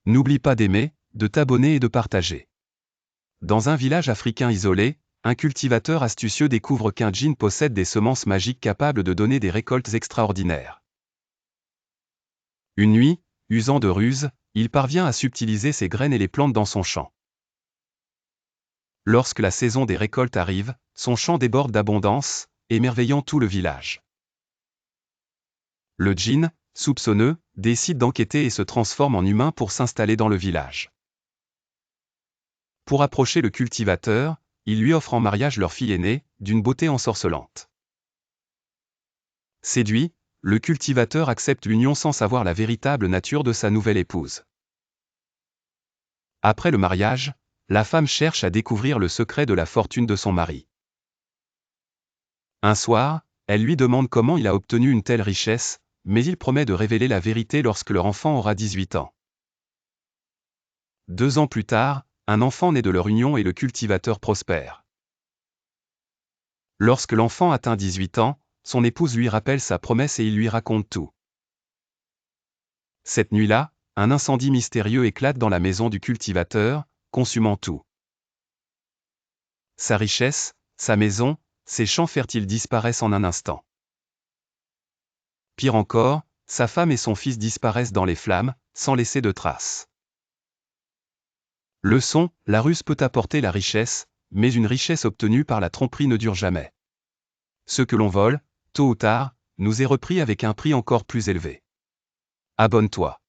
N'oublie pas d'aimer, de t'abonner et de partager. Dans un village africain isolé, un cultivateur astucieux découvre qu'un djinn possède des semences magiques capables de donner des récoltes extraordinaires. Une nuit, usant de ruse, il parvient à subtiliser ses graines et les plante dans son champ. Lorsque la saison des récoltes arrive, son champ déborde d'abondance, émerveillant tout le village. Le djinn, soupçonneux, décide d'enquêter et se transforme en humain pour s'installer dans le village. Pour approcher le cultivateur, il lui offre en mariage leur fille aînée, d'une beauté ensorcelante. Séduit, le cultivateur accepte l'union sans savoir la véritable nature de sa nouvelle épouse. Après le mariage, la femme cherche à découvrir le secret de la fortune de son mari. Un soir, elle lui demande comment il a obtenu une telle richesse, mais il promet de révéler la vérité lorsque leur enfant aura 18 ans. 2 ans plus tard, un enfant naît de leur union et le cultivateur prospère. Lorsque l'enfant atteint 18 ans, son épouse lui rappelle sa promesse et il lui raconte tout. Cette nuit-là, un incendie mystérieux éclate dans la maison du cultivateur, consumant tout. Sa richesse, sa maison, ses champs fertiles disparaissent en un instant. Pire encore, sa femme et son fils disparaissent dans les flammes, sans laisser de traces. Leçon, la ruse peut apporter la richesse, mais une richesse obtenue par la tromperie ne dure jamais. Ce que l'on vole, tôt ou tard, nous est repris avec un prix encore plus élevé. Abonne-toi.